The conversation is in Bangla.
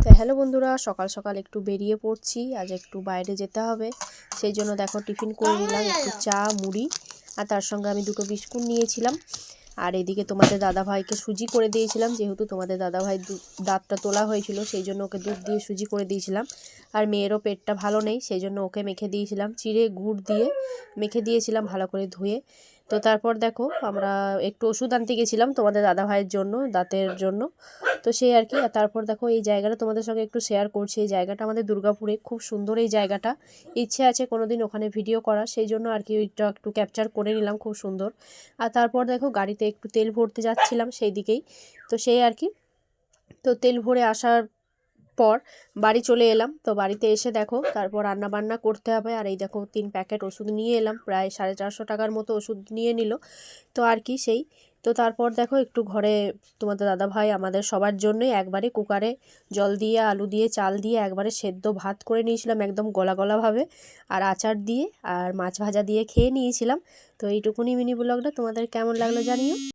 তো হ্যালো বন্ধুরা, সকাল সকাল একটু বেরিয়ে পড়ছি। আজ একটু বাইরে যেতে হবে, সেই জন্য দেখো টিফিন করে নিলাম, একটু চা মুড়ি আর তার সঙ্গে আমি দুটো বিস্কুট নিয়েছিলাম। আর এদিকে তোমাদের দাদাভাইকে সুজি করে দিয়েছিলাম, যেহেতু তোমাদের দাদাভাই দাঁতটা তোলা হয়েছিল, সেই জন্য ওকে দুধ দিয়ে সুজি করে দিয়েছিলাম। আর মেয়েরও পেটটা ভালো নেই, সেই জন্য ওকে মেখে দিয়েছিলাম, চিড়ে গুড় দিয়ে মেখে দিয়েছিলাম ভালো করে ধুয়ে। তো তারপর দেখো আমরা একটু ওষুধ আনতে গেছিলাম তোমাদের দাদাভাইয়ের জন্য, দাঁতের জন্য। তো সেই আর কি। আর তারপর দেখো এই জায়গাটা তোমাদের সঙ্গে একটু শেয়ার করছি। এই জায়গাটা আমাদের দুর্গাপুরে, খুব সুন্দর এই জায়গাটা। ইচ্ছে আছে কোনোদিন ওখানে ভিডিও করা, সেই জন্য আর কি ওইটা একটু ক্যাপচার করে নিলাম, খুব সুন্দর। আর তারপর দেখো গাড়িতে একটু তেল ভরতে যাচ্ছিলাম সেই দিকেই। তো সেই আর কি। তো তেল ভরে আসার পর বাড়ি চলে এলাম। তো বাড়িতে এসে দেখো তারপর রান্না বান্না করতে হবে। আর এই দেখো 3 প্যাকেট ওষুধ নিয়ে এলাম, প্রায় 450 টাকার মতো ওষুধ নিয়ে নিল। তো আর কি সেই। তো তারপর দেখো একটু ঘরে তোমাদের দাদাভাই আমাদের সবার জন্যই একবারে কুকারে জল দিয়ে আলু দিয়ে চাল দিয়ে একবারে সেদ্ধ ভাত করে নিয়েছিলাম, একদম গলা গলাভাবে। আর আচার দিয়ে আর মাছ ভাজা দিয়ে খেয়ে নিয়েছিলাম। তো এইটুকুনি মিনি ব্লগটা তোমাদের কেমন লাগলো জানিও।